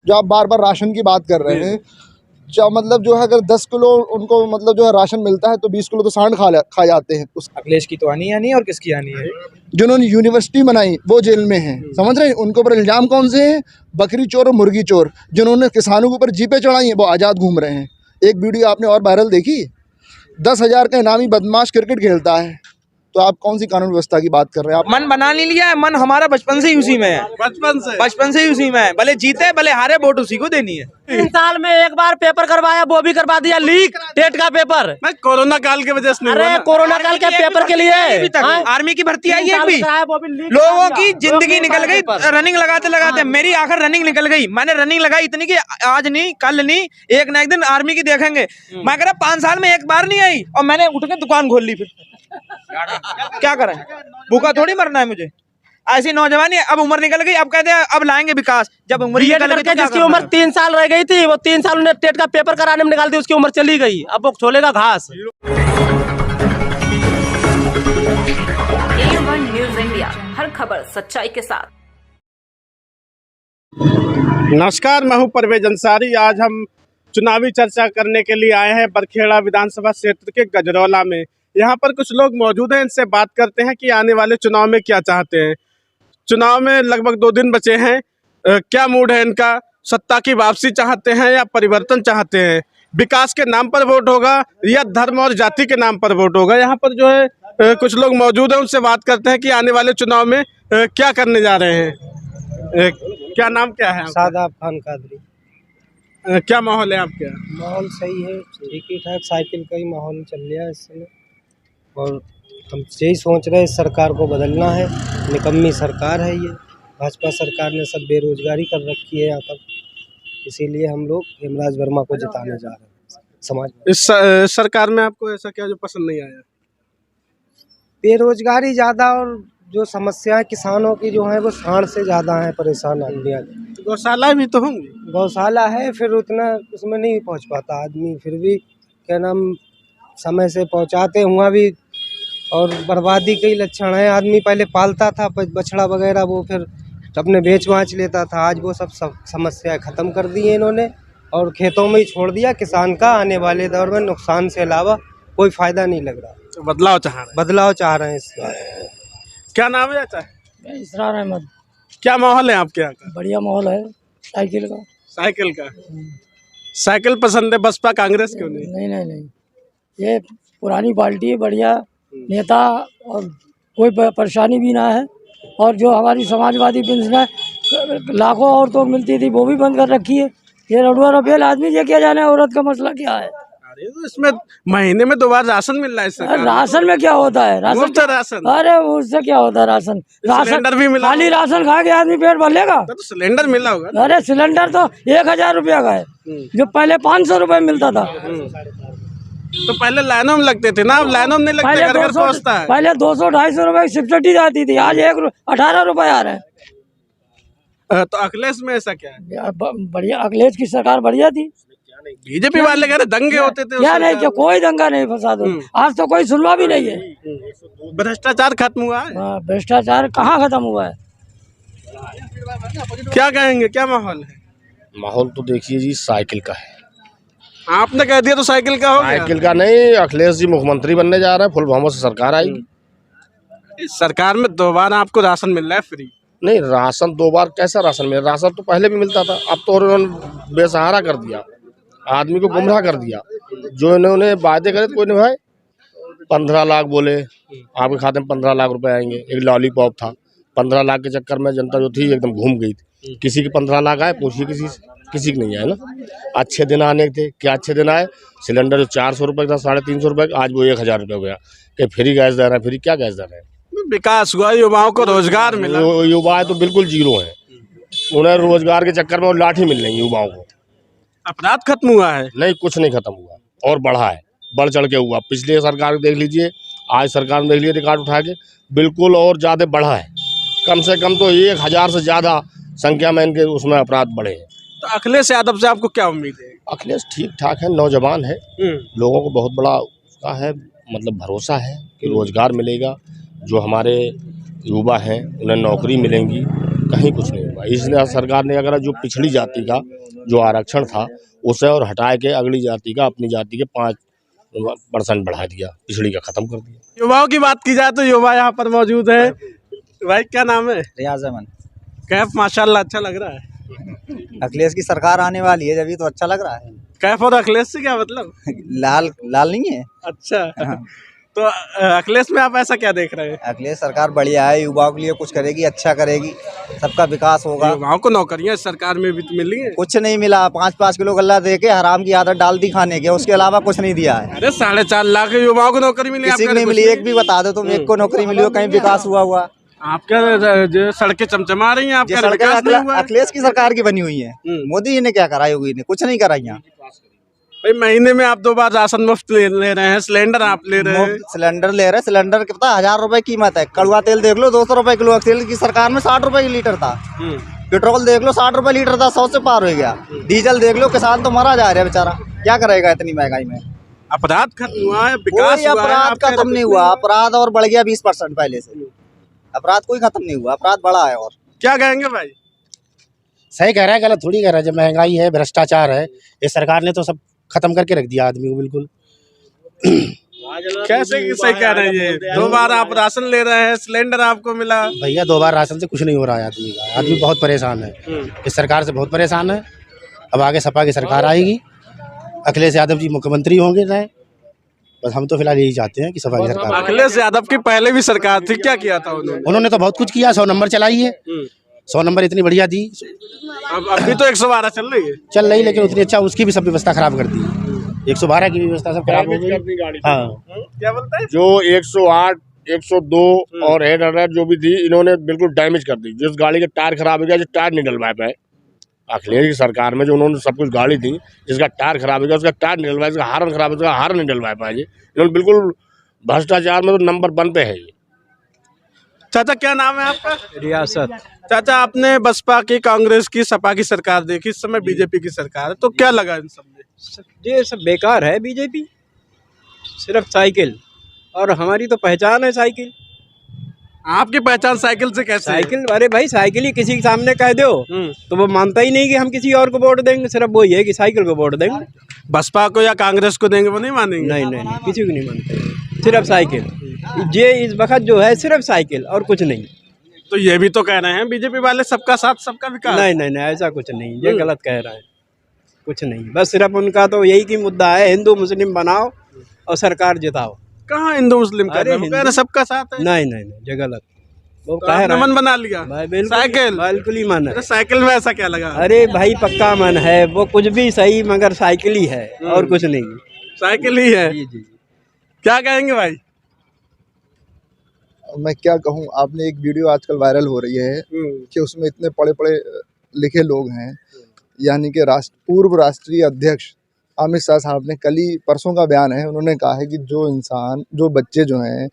जो आप बार बार राशन की बात कर रहे हैं, जो मतलब जो है अगर 10 किलो उनको मतलब जो है राशन मिलता है तो 20 किलो तो सांड खा जाते हैं। अखिलेश की तो आनी है और किसकी आनी है? जिन्होंने यूनिवर्सिटी बनाई वो जेल में हैं, समझ रहे हैं? उनके ऊपर इल्जाम कौन से हैं? बकरी चोर और मुर्गी चोर। जिन्होंने किसानों के ऊपर जीपें चढ़ाई हैं वो आज़ाद घूम रहे हैं। एक वीडियो आपने और वायरल देखी, 10,000 का इनामी बदमाश क्रिकेट खेलता है, तो आप कौन सी कानून व्यवस्था की बात कर रहे हैं? आप मन बना नहीं लिया है, मन हमारा बचपन से ही उसी में है, बचपन से ही उसी में है। भले जीते भले हारे, वोट उसी को देनी है। 3 साल में एक बार पेपर करवाया, वो भी करवा दिया लीक, टेट का पेपर। कोरोना काल की वजह से अरे कोरोना काल के पेपर के लिए आर्मी की भर्ती आई है भी, लोगों की जिंदगी निकल गई रनिंग लगाते लगाते। मेरी आखिर रनिंग निकल गई, मैंने रनिंग लगाई इतनी कि आज नहीं कल नहीं एक ना एक दिन आर्मी की देखेंगे। मैं कह रहा 5 साल में एक बार नहीं आई और मैंने उठ के दुकान खोल ली। फिर क्या करें, भूखा थोड़ी मरना है मुझे। ऐसी नौजवानी अब उम्र निकल गई, अब कहते हैं अब लाएंगे विकास। जब उम्र जिसकी उम्र 3 साल रह गई थी, वो 3 साल उन्हें टेट का पेपर कराने में निकाल दी, उसकी उम्र चली गई, अब वो छोलेगा घास। A1 न्यूज़ इंडिया, हर खबर सच्चाई के साथ। नमस्कार, मैं हूं परवेज अंसारी। आज हम चुनावी चर्चा करने के लिए आए हैं बरखेड़ा विधानसभा क्षेत्र के गजरौला में। यहाँ पर कुछ लोग मौजूद हैं, इनसे बात करते हैं कि आने वाले चुनाव में क्या चाहते हैं। चुनाव में लगभग 2 दिन बचे हैं, क्या मूड है इनका? सत्ता की वापसी चाहते हैं या परिवर्तन चाहते हैं? विकास के नाम पर वोट होगा या धर्म और जाति के नाम पर वोट होगा? यहाँ पर जो है कुछ लोग मौजूद हैं, उनसे बात करते हैं कि आने वाले चुनाव में क्या करने जा रहे हैं। क्या नाम क्या है? सादाब खान कादरी। क्या माहौल है आपके? माहौल सही है, ठीक ही ठाक, साइकिल का ही माहौल चल रहा है इस समय। और हम यही सोच रहे हैं इस सरकार को बदलना है, निकम्मी सरकार है ये। भाजपा सरकार ने सब बेरोजगारी कर रखी है यहाँ पर, इसीलिए हम लोग हेमराज वर्मा को जिताने जा रहे हैं समाज में। इस सरकार में आपको ऐसा क्या जो पसंद नहीं आया? बेरोजगारी ज़्यादा और जो समस्याएं किसानों की जो है वो सांड से ज़्यादा है, परेशान आदमी। गौशाला भी तो होंगी? गौशाला है, फिर उतना उसमें नहीं पहुँच पाता आदमी, फिर भी क्या नाम समय से पहुँचाते हुआ भी। और बर्बादी के लक्षण है, आदमी पहले पालता था बछड़ा वगैरह, वो फिर अपने बेच बाँच लेता था, आज वो सब समस्याएं ख़त्म कर दी है इन्होंने और खेतों में ही छोड़ दिया। किसान का आने वाले दौर में नुकसान से अलावा कोई फ़ायदा नहीं लग रहा। तो बदलाव चाह रहे हैं इस बार। क्या नाम है चाचा? इसरार अहमद। क्या माहौल है आपके यहाँ का? बढ़िया माहौल है, साइकिल का। साइकिल पसंद है, बसपा कांग्रेस क्यों नहीं? नहीं, ये पुरानी पार्टी है, बढ़िया नेता और कोई परेशानी भी ना है। और जो हमारी समाजवादी पेंशन है लाखों औरतों को मिलती थी वो भी बंद कर रखी है। ये रडुआ रफेल आदमी ये क्या जाने औरत का मसला क्या है। अरे तो इसमें महीने में 2 बार राशन मिल रहा है सरकार। राशन में क्या होता है? राशन अरे उससे क्या होता है? राशन सिलेंडर भी मिला, खाली राशन खा के आदमी पेट भर लेगा? तो सिलेंडर मिला होगा। अरे सिलेंडर तो 1,000 रुपया का है, जो पहले 500 रुपये मिलता था। तो पहले लाइनों में लगते थे ना, अब लाइनों में नहीं लगते, घर घर पहुंचता है। पहले 200-250 रुपए की सब्सिडी जाती थी, आज 18 रुपए आ रहे हैं। तो अखिलेश में ऐसा क्या है? बढ़िया, अखिलेश की सरकार बढ़िया थी। बीजेपी वाले कह रहे दंगे होते थे। क्या नहीं, क्या कोई दंगा नहीं फसाद, आज तो कोई सुनवा भी नहीं है। भ्रष्टाचार खत्म हुआ है? भ्रष्टाचार कहाँ खत्म हुआ है? क्या कहेंगे, क्या माहौल है? माहौल तो देखिए जी, साइकिल का है। आपने कह दिया तो साइकिल का हो गया? साइकिल का नहीं, अखिलेश जी मुख्यमंत्री बनने जा रहे हैं, फुल बहुमत से सरकार आएगी। इस सरकार में 2 बार आपको राशन मिल रहा है फ्री? नहीं, राशन 2 बार कैसा राशन मिल? राशन तो पहले भी मिलता था, अब तो उन्होंने बेसहारा कर दिया, आदमी को गुमराह कर दिया। जो इन्होंने वादे करे कोई निभाए। 15 लाख बोले आपके खाते में 15 लाख रुपए आएंगे, एक लॉलीपॉप था। 15 लाख के चक्कर में जनता जो थी एकदम घूम गई थी। किसी के 15 लाख आए, पूछिए किसी से, किसी के नहीं आए ना। अच्छे दिन आने थे, क्या अच्छे दिन आए? सिलेंडर जो 400 रुपये का था, 350 रुपये का, आज वो 1000 रुपये हो गया। कि फ्री गैस दे रहे हैं, फ्री क्या गैस दे रहे हैं? विकास हुआ, युवाओं को रोजगार मिला। युवा तो बिल्कुल जीरो है, उन्हें रोजगार के चक्कर में वो लाठी मिल रही है युवाओं को। अपराध खत्म हुआ है? नहीं, कुछ नहीं खत्म हुआ, और बढ़ा है, बढ़ चढ़ के हुआ। पिछले सरकार देख लीजिए, आज सरकार में देख लीजिए रिकॉर्ड उठा के, बिल्कुल और ज़्यादा बढ़ा है। कम से कम तो 1000 से ज़्यादा संख्या में इनके उसमें अपराध बढ़े हैं। तो अखिलेश यादव से आपको क्या उम्मीद है? अखिलेश ठीक ठाक है, नौजवान है, लोगों को बहुत बड़ा उसका है, मतलब भरोसा है कि रोजगार मिलेगा। जो हमारे युवा हैं उन्हें नौकरी मिलेंगी, कहीं कुछ नहीं हुआ। इसलिए सरकार ने अगर जो पिछड़ी जाति का जो आरक्षण था उसे और हटा के अगली जाति का, अपनी जाति के 5% बढ़ा दिया, पिछड़ी का खत्म कर दिया। युवाओं की बात की जाए तो युवा यहाँ पर मौजूद है। भाई क्या नाम है? रियाज अमन। कैफ माशाल्लाह अच्छा लग रहा है। अखिलेश की सरकार आने वाली है, जब ये तो अच्छा लग रहा है। कैफ और अखिलेश से क्या मतलब? लाल लाल नहीं है। अच्छा हाँ। तो अखिलेश में आप ऐसा क्या देख रहे हैं? अखिलेश सरकार बढ़िया है, युवाओं के लिए कुछ करेगी, अच्छा करेगी, सबका विकास होगा। युवाओं को नौकरियां इस सरकार में भी तो मिली है। कुछ नहीं मिला, 5-5 किलो गल्ला दे के हराम की आदत डाल दी खाने के, उसके अलावा कुछ नहीं दिया है। अरे 4.5 लाख युवाओं को नौकरी मिली, किसी को नहीं मिली। एक भी बता दो तुम, एक को नौकरी मिली हो, कहीं विकास हुआ? आपका जो सड़कें चमचमा रही हैं, आपका विकास नहीं हुआ है। अखिलेश की सरकार की बनी हुई है। मोदी जी ने क्या करा? योगी ने कुछ नहीं करा। यहाँ भाई महीने में आप 2 बार राशन मुफ्त ले रहे हैं, सिलेंडर आप ले रहे हैं। सिलेंडर ले रहे हैं, सिलेंडर के पता 1000 रुपए कीमत है। कड़वा तेल देख लो 200 रुपए किलो, तेल की सरकार में 60 रुपए लीटर था। पेट्रोल देख लो 60 रुपए लीटर था, 100 से पार हो गया। डीजल देख लो, किसान तो मरा जा रहा है बेचारा, क्या करेगा इतनी महंगाई में। अपराध खत्म हुआ है, विकास हुआ है, अपराध खत्म नहीं हुआ। अपराध और बढ़ गया 20% पहले से। अपराध कोई खत्म नहीं हुआ, अपराध बढ़ा है। और क्या कहेंगे भाई? सही कह रहा है, गलत थोड़ी कह रहा है। जब महंगाई है, भ्रष्टाचार है, इस सरकार ने तो सब खत्म करके रख दिया आदमी को बिल्कुल। कैसे सही कह रहे हैं? ये 2 बार आप राशन ले रहे हैं, सिलेंडर आपको मिला। भैया 2 बार राशन से कुछ नहीं हो रहा है आदमी का। आदमी बहुत परेशान है, इस सरकार से बहुत परेशान है। अब आगे सपा की सरकार आएगी, अखिलेश यादव जी मुख्यमंत्री होंगे चाहे, बस हम तो फिलहाल यही चाहते हैं कि सपा की सरकार। अखिलेश यादव की पहले भी सरकार थी, क्या किया था उन्होंने तो बहुत कुछ किया। 100 नंबर चलाई है, 100 नंबर इतनी बढ़िया दी। अब अभी तो 112 चल रही है, लेकिन उतनी अच्छा उसकी भी सब व्यवस्था खराब कर दी। 112 की व्यवस्था सब खराब हो गई। हाँ, क्या बोलता है? जो 108, 102 और 800 जो भी थी, इन्होंने बिल्कुल डैमेज कर दी। जिस गाड़ी के टायर खराब हो गया, जो टायर नहीं डलवा पाए अखिलेश की सरकार में, जो उन्होंने सब कुछ गाड़ी थी, जिसका टायर खराब हो गया उसका टायर नहीं डलवाया, जिसका हार्न खराब हो गया हार्न नहीं डलवा पाए। इन्होंने बिल्कुल भ्रष्टाचार में तो नंबर 1 पे है ये। चाचा क्या नाम है आपका? रियासत। चाचा आपने बसपा की, कांग्रेस की, सपा की सरकार देखी, इस समय बीजेपी की सरकार है, तो क्या लगा इन सब में? ये सब बेकार है। बीजेपी सिर्फ साइकिल, और हमारी तो पहचान है साइकिल। आपकी पहचान साइकिल से कैसे? साइकिल, अरे भाई साइकिल ही किसी के सामने कह दो तो वो मानता ही नहीं कि हम किसी और को वोट देंगे। सिर्फ वो ये कि साइकिल को वोट देंगे। बसपा को या कांग्रेस को देंगे वो नहीं मानेंगे? नहीं, किसी को नहीं मानते। सिर्फ साइकिल, ये इस वक्त जो है सिर्फ साइकिल और कुछ नहीं। तो ये भी तो कह रहे हैं बीजेपी वाले सबका साथ सबका विकास। नहीं, ऐसा कुछ नहीं, ये गलत कह रहा है। कुछ नहीं, बस सिर्फ उनका तो यही की मुद्दा है, हिंदू मुस्लिम बनाओ और सरकार जिताओ। कहाँ हिंदू मुस्लिम कर रहे हैं? सबका साथ है। नहीं, ये गलत। वो तो आपने मन बना लिया साइकिल? बिल्कुल ही मन है। साइकिल में ऐसा क्या लगा? अरे भाई पक्का मन है, वो कुछ भी सही मगर साइकिल ही है और कुछ नहीं। साइकिल ही है। जी। क्या कहेंगे भाई? मैं क्या कहूँ, आपने एक वीडियो आजकल वायरल हो रही है कि उसमें इतने पढ़े लिखे लोग हैं, यानी कि पूर्व राष्ट्रीय अध्यक्ष अमित शाह साहब ने कल ही परसों का बयान है, उन्होंने कहा है कि जो बच्चे जो हैं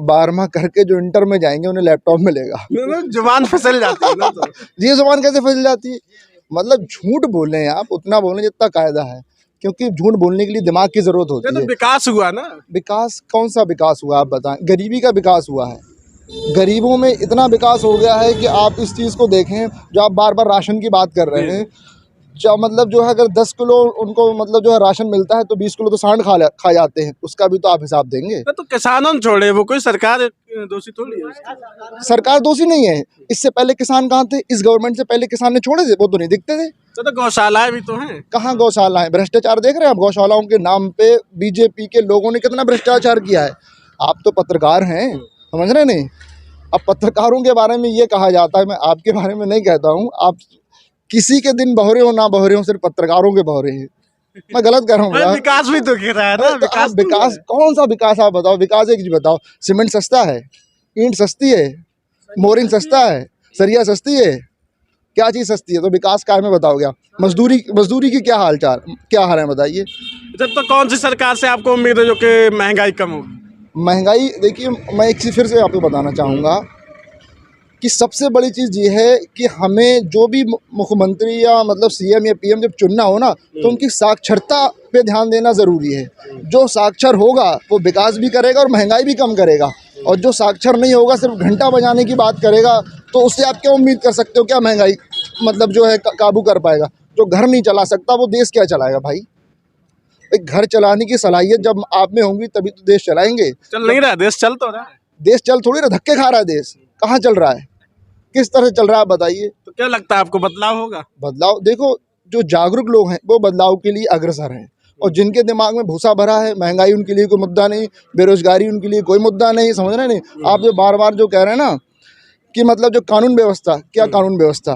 12वां करके जो इंटर में जाएंगे उन्हें लैपटॉप मिलेगा। जुबान फिसल जाती है ना। तो ये जुबान कैसे फिसल जाती है? मतलब झूठ बोल रहे हैं आप, उतना बोलें जितना कायदा है, क्योंकि झूठ बोलने के लिए दिमाग की जरूरत होती है। विकास हुआ ना? विकास कौन सा विकास हुआ आप बताएं? गरीबी का विकास हुआ है। गरीबों में इतना विकास हो गया है कि आप इस चीज़ को देखें, जो आप बार बार राशन की बात कर रहे हैं, मतलब जो है अगर 10 किलो उनको मतलब जो है राशन मिलता है तो 20 किलो तो सांड खा जाते हैं, उसका भी तो आप हिसाब देंगे। तो किसानों ने छोड़े, वो कोई सरकार दोषी थोड़ी है। सरकार दोषी नहीं है। इससे पहले किसान कहाँ थे? इस गवर्नमेंट से पहले किसान ने छोड़े थे? वो तो नहीं दिखते थे। तो गौशालाएं भी तो हैं। कहाँ गौशालाएं? भ्रष्टाचार देख रहे हैं आप? गौशालाओं के नाम पे बीजेपी के लोगों ने कितना भ्रष्टाचार किया है। आप तो पत्रकार हैं, समझ रहे नहीं? अब पत्रकारों के बारे में ये कहा जाता है, मैं आपके बारे में नहीं कहता हूँ, आप किसी के दिन बहरे हो ना बहरे हो, सिर्फ पत्रकारों के बहरे हैं। मैं गलत कह रहा हूँ? विकास भी तो गिर रहा है ना। विकास कौन सा विकास आप बताओ? विकास एक चीज बताओ, सीमेंट सस्ता है, ईंट सस्ती है, मोरिंग सस्ता है, सरिया सस्ती है, क्या चीज़ सस्ती है? तो विकास क्या में बताओगे आप? मजदूरी की क्या हाल है बताइए। तो कौन सी सरकार से आपको उम्मीद है जो कि महंगाई कम होगी? महंगाई देखिए, मैं एक चीज़ फिर से आपको बताना चाहूँगा कि सबसे बड़ी चीज़ ये है कि हमें जो भी मुख्यमंत्री या मतलब सीएम या पीएम जब चुनना हो ना, तो उनकी साक्षरता पे ध्यान देना ज़रूरी है। जो साक्षर होगा वो विकास भी करेगा और महंगाई भी कम करेगा। और जो साक्षर नहीं होगा, सिर्फ घंटा बजाने की बात करेगा, तो उससे आप क्या उम्मीद कर सकते हो? क्या महंगाई मतलब जो है काबू कर पाएगा? जो घर नहीं चला सकता वो देश क्या चलाएगा भाई? एक घर चलाने की सलाहियत जब आप में होंगी तभी तो देश चलाएंगे। चल नहीं रहा देश, चल तो रहा है। देश चल थोड़ी रहा, धक्के खा रहा है देश। कहाँ चल रहा है, किस तरह चल रहा है, आप बताइए। तो क्या लगता है आपको बदलाव होगा? बदलाव देखो, जो जागरूक लोग हैं वो बदलाव के लिए अग्रसर हैं, और जिनके दिमाग में भूसा भरा है, महंगाई उनके लिए कोई मुद्दा नहीं, बेरोजगारी उनके लिए कोई मुद्दा नहीं, समझ रहे नहीं आप? जो बार बार जो कह रहे हैं ना कि मतलब जो कानून व्यवस्था, क्या कानून व्यवस्था,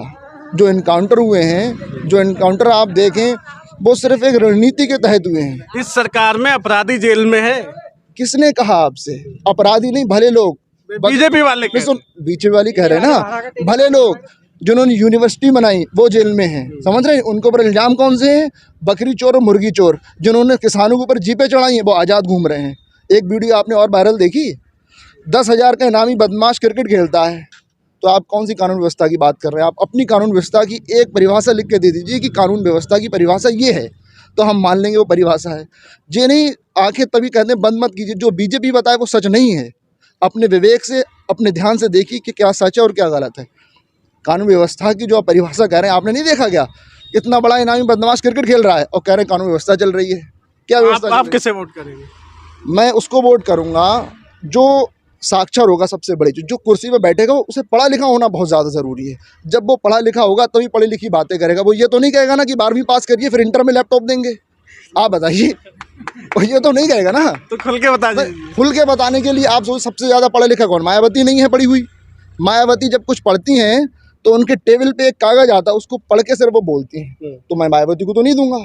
जो इनकाउंटर हुए हैं, जो इनकाउंटर आप देखें वो सिर्फ एक रणनीति के तहत हुए हैं। इस सरकार में अपराधी जेल में है। किसने कहा आपसे? अपराधी नहीं, भले लोग, बीजेपी वाले बीजेपी वाली कह रहे हैं ना, भले लोग जिन्होंने यूनिवर्सिटी बनाई वो जेल में हैं, समझ रहे हैं? उनके ऊपर इल्जाम कौन से हैं? बकरी चोर और मुर्गी चोर, जिन्होंने किसानों के ऊपर जीपें चढ़ाई हैं वो आज़ाद घूम रहे हैं। एक वीडियो आपने और वायरल देखी, 10,000 का इनामी बदमाश क्रिकेट खेलता है। तो आप कौन सी कानून व्यवस्था की बात कर रहे हैं? आप अपनी कानून व्यवस्था की एक परिभाषा लिख के दे दीजिए कि कानून व्यवस्था की परिभाषा ये है, तो हम मान लेंगे वो परिभाषा है। ये नहीं आंखें तभी कहते हैं बंद मत कीजिए, जो बीजेपी बताए वो सच नहीं है। अपने विवेक से, अपने ध्यान से देखिए कि क्या सच है और क्या गलत है। कानून व्यवस्था की जो आप परिभाषा कह रहे हैं, आपने नहीं देखा क्या? इतना बड़ा इनामी बदमाश क्रिकेट खेल रहा है और कह रहे हैं कानून व्यवस्था चल रही है। क्या व्यवस्था? आप किसे वोट करेंगे? मैं उसको वोट करूंगा जो साक्षर होगा। सबसे बड़ी चीज, जो कुर्सी पे बैठेगा उसे पढ़ा लिखा होना बहुत ज़्यादा ज़रूरी है। जब वो पढ़ा लिखा होगा तभी पढ़ी लिखी बातें करेगा। वो ये तो नहीं कहेगा ना कि 12वीं पास करिए फिर इंटर में लैपटॉप देंगे, आप बताइए। वो ये तो नहीं कहेगा ना। तो खुल के बता दीजिए। खुल के बताने के लिए आप सोच, सबसे ज़्यादा पढ़ा लिखा कौन? मायावती नहीं है पढ़ी हुई? मायावती जब कुछ पढ़ती हैं तो उनके टेबल पे एक कागज आता है, उसको पढ़ के सिर्फ वो बोलती हैं। तो मैं मायावती को तो नहीं दूंगा।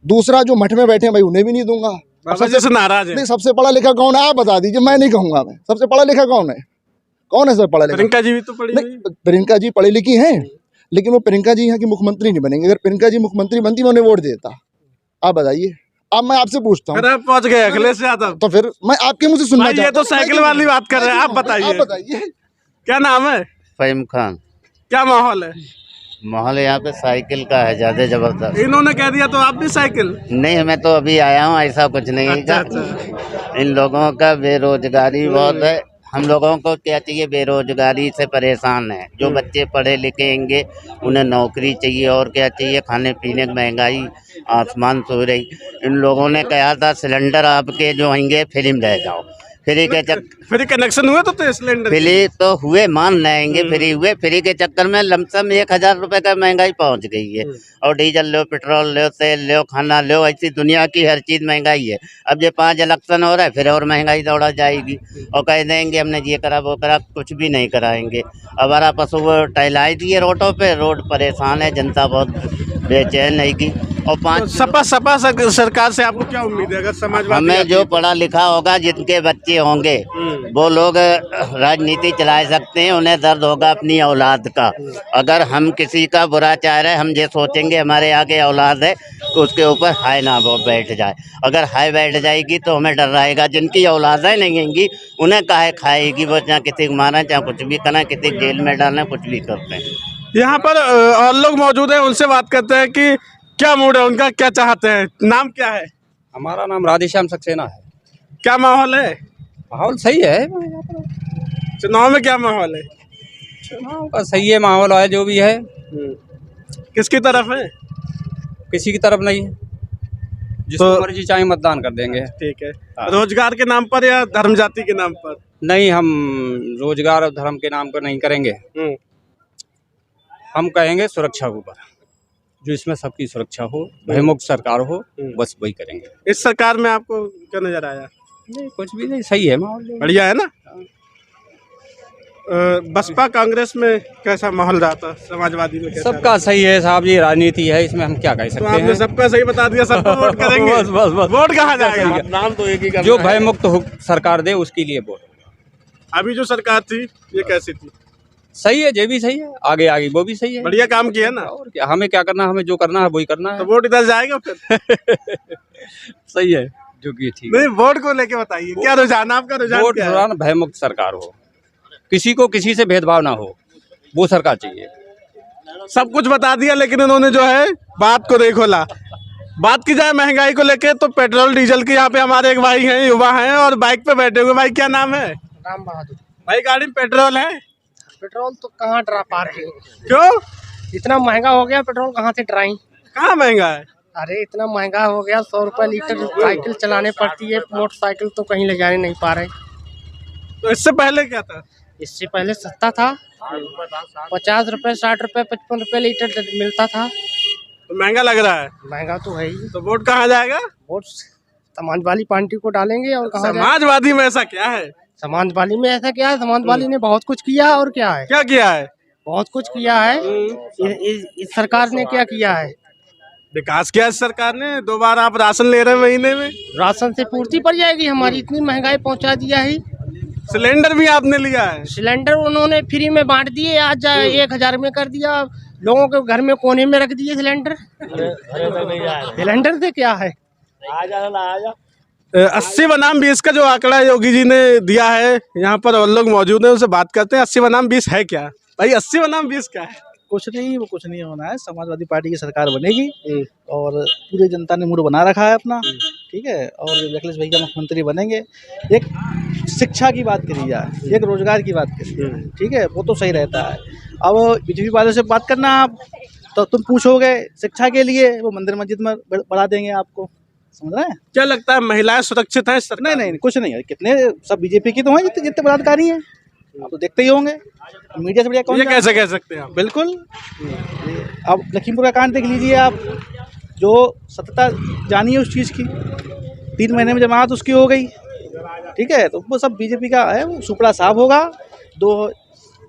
दूसरा जो मठ में बैठे हैं भाई उन्हें भी नहीं दूंगा। सबसे नाराज है। सबसे पढ़ा लिखा कौन है आप बता दीजिए, मैं नहीं कहूंगा। मैं सबसे पढ़ा लिखा कौन है? कौन है सबसे पढ़ा लिखा? प्रियंका जी भी तो पढ़ी हुई। प्रियंका जी पढ़ी लिखी हैं, लेकिन वो प्रियंका जी यहाँ की मुख्यमंत्री नहीं बनेंगे। अगर प्रियंका जी मुख्यमंत्री बनती मैं उन्हें वोट देता। आप बताइए। अब मैं आपसे पूछता हूँ, पहुंच गए अखिलेश यादव, तो फिर मैं आपके मुंह से सुनना चाहता हूं। ये तो साइकिल वाली बात कर रहे हैं, आप बताइए। क्या नाम है? फहीम खान। क्या माहौल है? माहौल यहाँ पे साइकिल का है ज्यादा जबरदस्त। इन्होंने कह दिया तो आप भी साइकिल? नहीं, मैं तो अभी आया हूँ, ऐसा कुछ नहीं है। इन लोगों का बेरोजगारी बहुत है। हम लोगों को क्या चाहिए? बेरोजगारी से परेशान है। जो बच्चे पढ़े लिखेंगे उन्हें नौकरी चाहिए, और क्या चाहिए? खाने पीने की महंगाई आसमान छू रही। इन लोगों ने कहा था सिलेंडर आपके जो होंगे फ्री में ले जाओ। फ्री कनेक्शन हुए तो सिलेंडर फ्री तो हुए, मान लेंगे फ्री हुए। फ्री के चक्कर में लमसम 1,000 रुपए का महंगाई पहुंच गई है। और डीजल लो, पेट्रोल लो, तेल लो, खाना लो, ऐसी दुनिया की हर चीज महंगाई है। अब ये 5 इलेक्शन हो रहा है, फिर और महंगाई दौड़ा जाएगी और कह देंगे हमने ये करा वो करा। कुछ भी नहीं कराएंगे। अब हरा पशु टहलाई दिए रोडों पे, रोड परेशान है, जनता बहुत बेचैन है। और 5 सपा सरकार से आपको क्या उम्मीद है? अगर समाजवादी हमें जो पढ़ा लिखा होगा, जिनके बच्चे होंगे वो लोग राजनीति चला सकते हैं। उन्हें दर्द होगा अपनी औलाद का। अगर हम किसी का बुरा चाह रहे हैं, हम ये सोचेंगे हमारे आगे औलाद है तो उसके ऊपर हाय ना बैठ जाए। अगर हाय बैठ जाएगी तो हमें डर रहेगा। जिनकी औलादें नहीं होंगी उन्हें काहे खाएगी? वो चाहे किसी को मारें, चाहे कुछ भी करें, किसी जेल में डालें, कुछ भी करते हैं। यहाँ पर और लोग मौजूद हैं, उनसे बात करते हैं कि क्या मूड है उनका, क्या चाहते हैं। नाम क्या है? हमारा नाम राधेश्याम सक्सेना है। क्या माहौल है? माहौल सही है। चुनाव में क्या माहौल है? चुनाव का सही है माहौल है, जो भी है। किसकी तरफ है? किसी की तरफ नहीं है, जिसको मर्जी चाहे मतदान कर देंगे। ठीक है। रोजगार के नाम पर या धर्म जाति के नाम पर? नहीं, हम रोजगार और धर्म के नाम पर नहीं करेंगे। हम कहेंगे सुरक्षा के ऊपर, जो इसमें सबकी सुरक्षा हो, भयमुक्त सरकार हो, बस वही करेंगे। इस सरकार में आपको क्या नजर आया? नहीं, कुछ भी नहीं, सही है माहौल, बढ़िया है ना। बसपा कांग्रेस में कैसा माहौल रहा था? समाजवादी में कैसा? सबका सही है साहब, ये राजनीति है, इसमें हम क्या कह सकते हैं। आपने सबका सही बता दिया, सबको वोट करेंगे। बस बस बस। वोट कहाँ जाएगा? नाम तो एक ही करना जो भयमुक्त सरकार दे उसके लिए वोट। अभी जो सरकार थी ये कैसी थी? सही है, ये भी सही है, आगे आगे वो भी सही है। बढ़िया काम किया ना। और क्या, हमें क्या करना, हमें जो करना है वही करना है। तो वोट इधर जाएगा फिर। सही है, जो कि ठीक नहीं, वोट को लेके बताइए, क्या रुझान आपका? वोट रुझान भयमुक्त सरकार हो, किसी को किसी से भेदभाव ना हो, वो सरकार चाहिए। सब कुछ बता दिया, लेकिन इन्होंने जो है बात को नहीं खोला। बात की जाए महंगाई को लेके तो पेट्रोल डीजल की, यहाँ पे हमारे एक भाई हैं, युवा हैं और बाइक पे बैठे हुए। भाई क्या नाम है? राम बहादुर। भाई गाड़ी में पेट्रोल है? पेट्रोल तो कहाँ डरा पा रहे हो, क्यों? इतना महंगा हो गया पेट्रोल, कहाँ से डराई। कहाँ महंगा है? अरे इतना महंगा हो गया, 100 रुपये लीटर साइकिल चलाने पड़ती है, मोटरसाइकिल तो कहीं ले जाने नहीं पा रहे। तो इससे पहले क्या था? इससे पहले सस्ता था, 50 रुपये 60 रुपये 55 रुपये लीटर मिलता था। तो महंगा लग रहा है? महंगा तो है ही। तो वोट कहाँ जाएगा? वोट समाजवादी पार्टी को डालेंगे। और कहाँ समाजवादी में ऐसा क्या है? समाजवादी में ऐसा क्या है, समाजवादी ने बहुत कुछ किया। और क्या है? क्या किया है? बहुत कुछ किया है। इस सरकार ने क्या किया है? विकास किया इस सरकार ने। 2 बार आप राशन ले रहे हैं महीने में। राशन से पूर्ति पड़ जाएगी हमारी, इतनी महंगाई पहुंचा दिया है। सिलेंडर भी आपने लिया है? सिलेंडर उन्होंने फ्री में बांट दिए, आज 1000 में कर दिया, लोगों के घर में कोने में रख दिए सिलेंडर। सिलेंडर से क्या है? 80 बनाम 20 का जो आंकड़ा योगी जी ने दिया है, यहाँ पर और लोग मौजूद हैं, उनसे बात करते हैं। 80 बनाम 20 है क्या भाई? 80 बनाम 20 क्या है? कुछ नहीं, वो कुछ नहीं होना है। समाजवादी पार्टी की सरकार बनेगी और पूरी जनता ने मूड बना रखा है अपना, ठीक है। और अखिलेश भैया मुख्यमंत्री बनेंगे। एक शिक्षा की बात करी जाए, एक रोजगार की बात करी जाए, ठीक है, वो तो सही रहता है। अब बीजेपी वालों से बात करना आप, तो तुम पूछोगे शिक्षा के लिए, वो मंदिर मस्जिद में बढ़ा देंगे आपको, समझ रहे हैं? क्या लगता है महिलाएं सुरक्षित हैं? नहीं, कुछ नहीं है। कितने सब बीजेपी की तो हैं, जितने बलात्कारी हैं आप तो देखते ही होंगे। मीडिया से बढ़िया कौन? ये कैसे कह सकते हैं आप? बिल्कुल। अब लखीमपुर का कांड देख लीजिए आप, जो सत्यता जानी है उस चीज़ की, 3 महीने में जमानत उसकी हो गई, ठीक है। तो वो सब बीजेपी का है, वो सुपड़ा साफ होगा।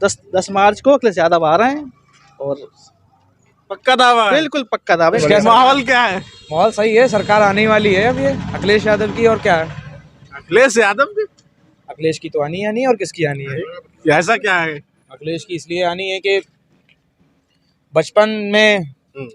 10 मार्च को अखिलेश यादव आ रहे हैं और पक्का दावा है? बिल्कुल पक्का दावा है। माहौल क्या है? माहौल सही है, सरकार आने वाली है अब ये अखिलेश यादव की। और क्या है? अखिलेश यादव की? अखिलेश की तो आनी है और किसकी आनी है? ऐसा क्या है? अखिलेश की इसलिए आनी है कि बचपन में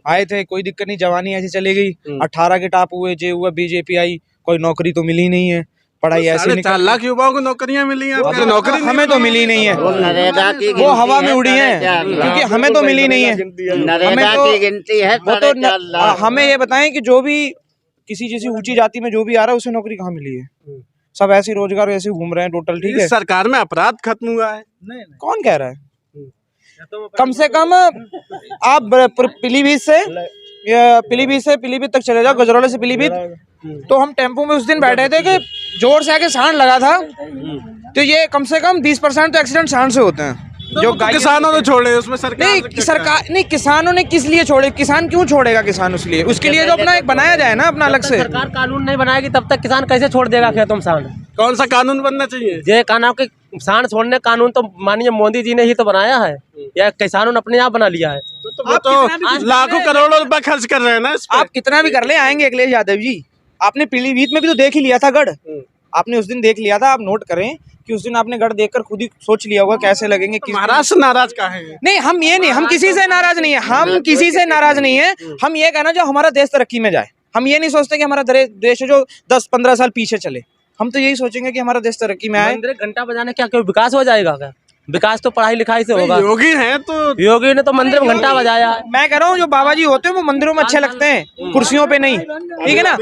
आए थे, कोई दिक्कत नहीं, जवानी ऐसी चली गई, 18 के टॉप हुए, जे हुआ, बीजेपी आई, कोई नौकरी तो मिली नहीं है, पढ़ाई ऐसे 4.5 लाख युवाओं को नौकरियां मिली हैं। नौकरी हमें तो मिली नहीं है, वो हवा में उड़ी है, क्योंकि हमें तो मिली नहीं है। नरेगा की गिनती है। वो तो हमें ये बताएं कि जो भी किसी जैसी ऊंची जाति में जो भी आ रहा है उसे नौकरी कहाँ मिली है? सब ऐसे रोजगार ऐसे घूम रहे हैं टोटल, ठीक है। सरकार में अपराध खत्म हुआ है? कौन कह रहा है? कम से कम आप पीलीभीत से पीलीभीत तक चले जाओ, गजरौला से पीलीभीत, तो हम टेम्पो में उस दिन बैठे थे कि जोर से आके सांड लगा था, तो ये कम से कम 20% तो एक्सीडेंट सांड से होते हैं। जो किसानों ने छोड़े उसमें सरकार नहीं, किसानों ने किस लिए छोड़े? किसान क्यों छोड़ेगा किसान? उसलिए उसके लिए जो अपना एक बनाया जाए ना अपना अलग से। सरकार कानून नहीं बनाएगी तब तक किसान कैसे छोड़ देगा खेतों में सांड? कौन सा कानून बनना चाहिए? ये कानून के सांड छोड़ने कानून तो माननीय मोदी जी ने ही तो बनाया है, या किसानों ने अपने आप बना लिया है? तो लाखों करोड़ों रुपए खर्च कर रहे हैं ना। आप कितना भी कर ले, आएंगे अखिलेश यादव जी। आपने पीलीभीत में भी तो देख ही लिया था गढ़, आपने उस दिन देख लिया था। आप नोट करें कि उस दिन आपने गढ़ देखकर खुद ही सोच लिया होगा कैसे लगेंगे। महाराष्ट्र नाराज का है? नहीं, हम ये नहीं, हम किसी से नाराज नहीं है, हम किसी से नाराज नहीं है। हम ये कहना जो हमारा देश तरक्की में जाए, हम ये नहीं सोचते कि हमारा देश है जो 10-15 साल पीछे चले। हम तो यही सोचेंगे कि हमारा देश तरक्की में आए। घंटा बजाने क्या कोई विकास हो जाएगा क्या? विकास तो पढ़ाई लिखाई से होगा। योगी हैं तो योगी ने तो मंदिर में घंटा बजाया है। मैं कह रहा हूँ जो बाबा जी होते हैं वो मंदिरों में अच्छे लगते हैं, कुर्सियों पे नहीं, ठीक है ना।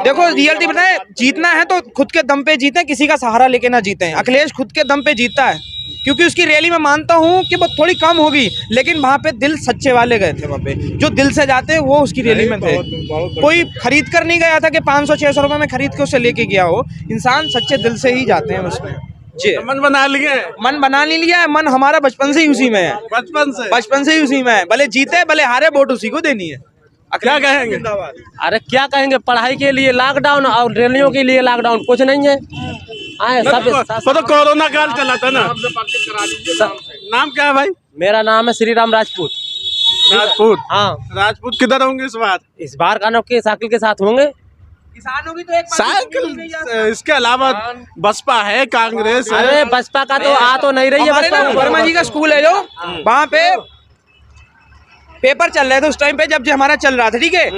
देखो रियलिटी बताए, जीतना है तो खुद के दम पे जीते, किसी का सहारा लेके ना जीते। अखिलेश खुद के दम पे जीता है, क्योंकि उसकी रैली में मानता हूँ कि वो थोड़ी कम होगी, लेकिन वहाँ पे दिल सच्चे वाले गए थे। वहाँ पे जो दिल से जाते हैं वो उसकी रैली में थे। कोई खरीद कर नहीं गया था कि 500-600 रुपए में खरीद के उसे लेके गया हो। इंसान सच्चे दिल से ही जाते हैं उसमें। जी, मन बना लिए? मन बना नहीं लिया है, मन हमारा बचपन से ही उसी में है। बचपन से ही उसी में है, भले जीते भले हारे, वोट उसी को देनी है। क्या कहेंगे? अरे क्या कहेंगे, पढ़ाई के लिए लॉकडाउन और रैलियों के लिए लॉकडाउन, कुछ नहीं है। तो कोरोना काल चला था ना। नाम क्या है भाई? मेरा नाम है श्री राम राजपूत। राजपूत? हाँ। राजपूत किधर होंगे इस बार? इस बार कानों के साइकिल के साथ होंगे। किसानों की तो एक साइकिल, इसके अलावा बसपा है, कांग्रेस है। अरे बसपा का तो आ तो नहीं रही है। वर्मा जी का स्कूल है जो, वहाँ पे पेपर चल रहे थे उस टाइम पे जब हमारा चल रहा था, ठीक है।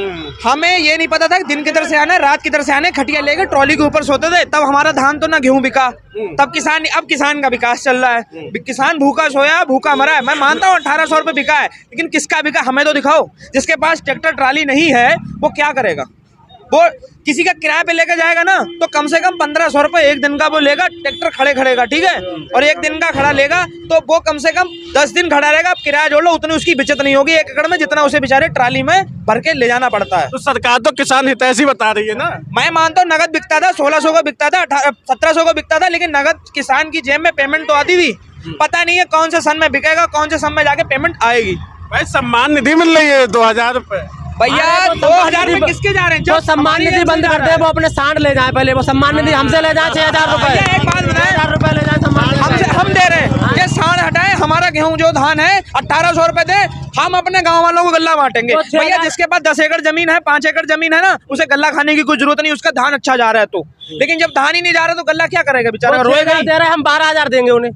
हमें ये नहीं पता था कि दिन किधर से आना है, रात किधर से आना है। खटिया लेकर ट्रॉली के ऊपर सोते थे, तब हमारा धान तो ना गेहूं बिका, तब किसान, अब किसान का विकास चल रहा है। किसान भूखा सोया भूखा मरा है। मैं मानता हूँ 1800 रुपये बिका है, लेकिन किसका बिका हमें तो दिखाओ। जिसके पास ट्रैक्टर ट्राली नहीं है वो क्या करेगा? वो किसी का किराए पे लेकर जाएगा ना तो कम से कम 1500 रुपए एक दिन का वो लेगा, ट्रैक्टर खड़े खड़ेगा, ठीक है, और एक दिन का खड़ा लेगा तो वो कम से कम 10 दिन खड़ा रहेगा। अब किराया जोड़ लो, उतनी उसकी बचत नहीं होगी 1 एकड़ में जितना उसे बेचारे ट्राली में भर के ले जाना पड़ता है। तो सरकार तो किसान हितैषी बता रही है ना। मैं मानता हूँ नगद बिकता था, 1600 का बिकता था, 1700 का बिकता था, लेकिन नगद किसान की जेब में पेमेंट तो आती थी। पता नहीं है कौन से सन में बिकेगा, कौन से सन में जाके पेमेंट आएगी। भाई सम्मान निधि मिल रही है 2000 रुपए। भैया 2000 रुपए किसके जा रहे हैं? जो सम्मान निधि बंद कर दे वो अपने सांड ले जाए, पहले वो सम्मान निधि हमसे ले जाए 6000 रुपए। एक बात बताएं, 6000 रुपए ले जाए सम्मान हमसे, हम दे रहे हैं ये सांड हटाए, हमारा गेहूं जो धान है 1800 रुपए दे, हम अपने गांव वालों को गल्ला बांटेंगे। भैया जिसके पास 10 एकड़ जमीन है, 5 एकड़ जमीन है ना, उसे गल्ला खाने की कोई जरूरत नहीं, उसका धान अच्छा जा रहा है तो। लेकिन जब धान ही नहीं जा रहा तो गल्ला क्या करेगा बेचारा, रोएगा। दे रहे हम 12000 देंगे उन्हें,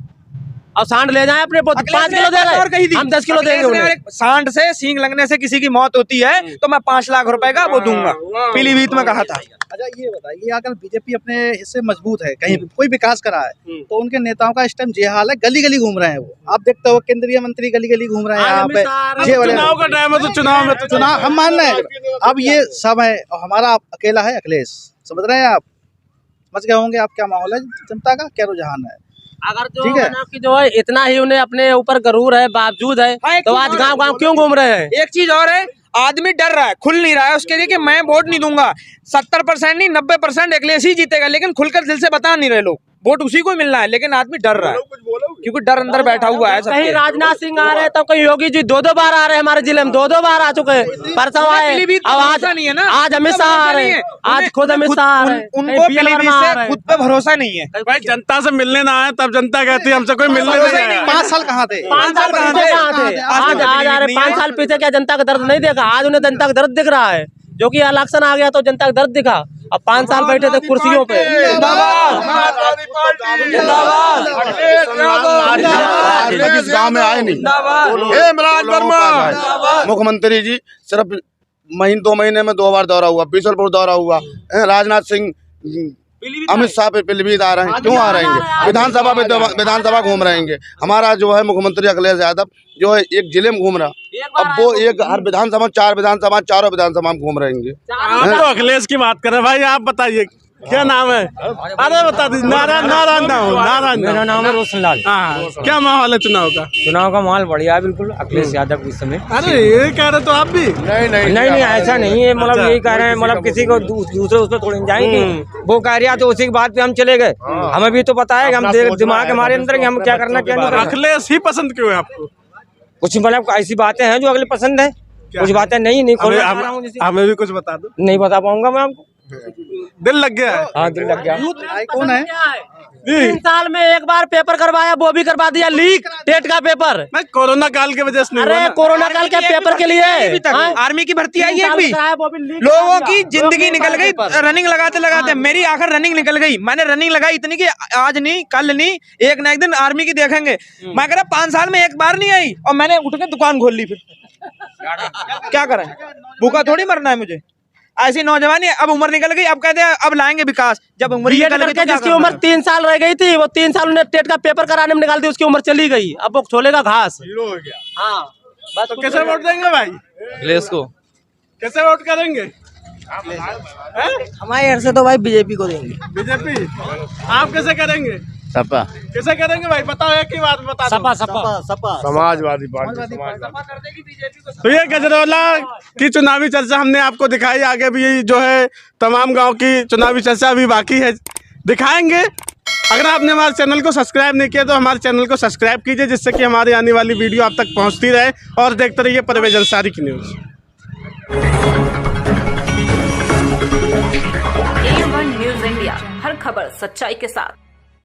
और सांड ले जाए अपने 5 किलो दे रहे, हम 10 किलो देंगे उन्हें। सांड से सींग लगने से किसी की मौत होती है तो मैं 5 लाख रुपए का वो दूंगा, पीलीभीत में कहा था। अच्छा ये बताइए, अगर बीजेपी अपने हिस्से मजबूत है, कहीं कोई विकास करा है, तो उनके नेताओं का इस टाइम ये हाल है, गली गली घूम रहे हैं वो। आप देखते हो केंद्रीय मंत्री गली गली घूम रहे हैं यहाँ पे। चुनाव का टाइम है तो चुनाव में तो चुनाव हम मान रहे हैं, अब ये सब है और हमारा अकेला है अखिलेश, समझ रहे हैं आप, समझ गए होंगे आप क्या माहौल है जनता का, क्या रुझान है। अगर जो है कि जो है इतना ही उन्हें अपने ऊपर गरूर है, बावजूद है, तो आज गांव गांव क्यों घूम रहे हैं? एक चीज और है, आदमी डर रहा है, खुल नहीं रहा है उसके लिए कि मैं वोट नहीं दूंगा। 70% नहीं 90% अखिलेश ही जीतेगा, लेकिन खुलकर दिल से बता नहीं रहे लोग, वोट उसी को मिलना है, लेकिन आदमी डर रहा है क्योंकि डर अंदर बैठा हुआ है। कहीं राजनाथ सिंह आ रहे हैं तो कहीं योगी जी 2-2 बार आ रहे हैं, हमारे जिले में 2-2 बार आ चुके हैं, परसों आए, अब आज नहीं है ना, आज अमित शाह आ रहे हैं, आज खुद अमित शाह आ रहे हैं, उनको पीलीभीत से खुद पे भरोसा नहीं है। भाई जनता से मिलने ना आए तब जनता कहती है हमसे कोई मिलने नहीं आया। 5 साल कहाँ थे? 5 साल कहाँ थे? आज आ रहे 5 साल पीछे क्या जनता का दर्द नहीं देखा? आज उन्हें जनता का दर्द दिख रहा है, जो कि इलेक्शन आ गया तो जनता का दर्द दिखा। अब 5 साल बैठे थे कुर्सियों पे। इस गाँव में आए नहीं, मुख्यमंत्री जी सिर्फ 2 महीने में 2 बार दौरा हुआ, बीसलपुर दौरा हुआ, राजनाथ सिंह अमित शाह पे पीलीभीत आ रहे हैं, क्यों आ रहेंगे? विधानसभा घूम रहेंगे। हमारा जो है मुख्यमंत्री अखिलेश यादव जो है एक जिले में घूम रहा, अब वो एक हर विधानसभा 4 विधानसभा 4 विधानसभा में घूम रहेंगे। आप तो अखिलेश की बात कर रहे हैं भाई, आप बताइए क्या नाम है? अरे बता दीजिए। नारायण मेरा नाम है रोशन लाल। हाँ, क्या माहौल है चुनाव का? चुनाव का माहौल बढ़िया है बिल्कुल, अखिलेश यादव इस समय। अरे ये कह रहे तो आप भी? नहीं ऐसा नहीं है, मतलब यही कह रहे हैं, मतलब किसी को दूसरे उस पर थोड़ी जाएंगे, वो कह रहा तो उसी की बात पे हम चले गए। हमें भी तो पता है, हम दिमाग हमारे अंदर हम क्या करना क्या नहीं करना। अखिलेश ही पसंद क्यों है आपको? कुछ मतलब ऐसी बातें हैं जो अगले पसंद है, कुछ बातें नहीं हमें भी कुछ बता दो। नहीं बता पाऊंगा मैं आपको। दिल लग गया है? हाँ दिल लग गया। कौन है? 3 साल में एक बार पेपर करवाया, वो भी करवा दिया लीक, टेट का पेपर। मैं कोरोना काल के वजह से नहीं। अरे कोरोना काल के पेपर के लिए आर्मी की भर्ती आई है भी, लोगों की जिंदगी निकल गई रनिंग लगाते लगाते। मेरी आखिर रनिंग निकल गई, मैंने रनिंग लगाई इतनी कि आज नहीं कल नहीं एक ना एक दिन आर्मी की देखेंगे। मैं कह रहा 5 साल में एक बार नहीं आई और मैंने उठ के दुकान खोल ली। फिर क्या करें, भूखा थोड़ी मरना है मुझे। ऐसी नौजवानी, अब उम्र निकल गई, अब कहते हैं अब लाएंगे विकास। जब उम्र निकल गई, जिसकी उम्र 3 साल रह गई थी, वो 3 साल उन्हें टेट का पेपर कराने में निकाल दी, उसकी उम्र चली गई, अब वो छोलेगा घास। हीरो हो गया। हाँ बस। तो कैसे वोट देंगे भाई अखिलेश को? कैसे वोट करेंगे? हमारे यहाँ से तो भाई बीजेपी को देंगे। बीजेपी? आप कैसे करेंगे? सपा। कैसे करेंगे भाई, बताओ एक ही बात बता दो। सपा समाजवादी पार्टी। तो ये गजरौला की चुनावी चर्चा हमने आपको दिखाई, आगे भी जो है तमाम गांव की चुनावी चर्चा अभी बाकी है, दिखाएंगे। अगर आपने हमारे चैनल को सब्सक्राइब नहीं किया तो हमारे चैनल को सब्सक्राइब कीजिए, जिससे कि हमारी आने वाली वीडियो आप तक पहुंचती रहे, और देखते रहिए परवेज अंसारी की न्यूज़। A1 न्यूज़ इंडिया, हर खबर सच्चाई के साथ।